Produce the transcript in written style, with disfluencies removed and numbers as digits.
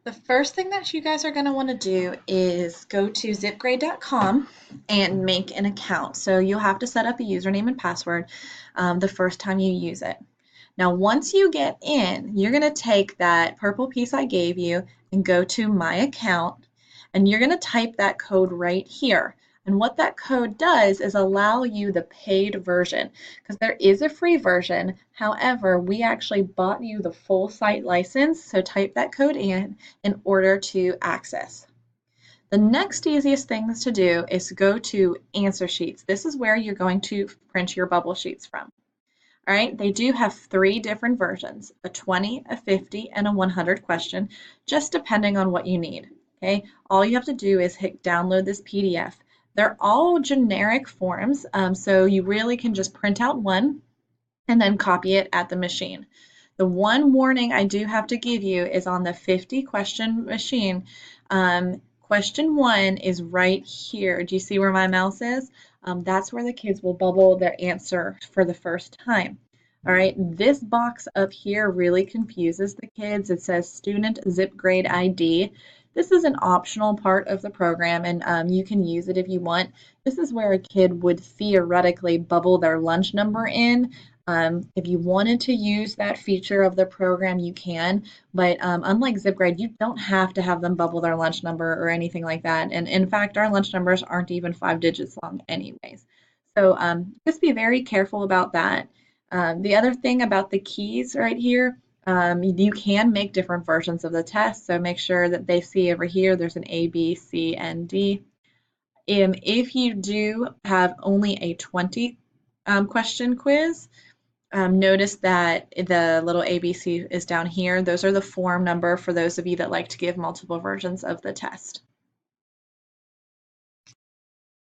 The first thing that you guys are going to want to do is go to zipgrade.com and make an account. So you'll have to set up a username and password the first time you use it. Now, once you get in, you're going to take that purple piece I gave you and go to My Account, and you're going to type that code right here. And what that code does is allow you the paid version because there is a free version. However, we actually bought you the full site license, so type that code in order to access. The next easiest things to do is go to answer sheets. This is where you're going to print your bubble sheets from. All right, they do have three different versions, a 20, a 50, and a 100 question, just depending on what you need. Okay, all you have to do is hit download this PDF. They're all generic forms, so you really can just print out one and then copy it at the machine. The one warning I do have to give you is on the 50 question machine. Question one is right here. Do you see where my mouse is? That's where the kids will bubble their answer for the first time. All right, this box up here really confuses the kids. It says student zip grade ID. This is an optional part of the program, and you can use it if you want. This is where a kid would theoretically bubble their lunch number in. If you wanted to use that feature of the program, you can, but unlike ZipGrade, you don't have to have them bubble their lunch number or anything like that. And in fact, our lunch numbers aren't even 5 digits long anyways. So just be very careful about that. The other thing about the keys right here, you can make different versions of the test. So make sure that they see over here, there's an A, B, C, and D. If you do have only a 20 question quiz, notice that the little ABC is down here. Those are the form number for those of you that like to give multiple versions of the test.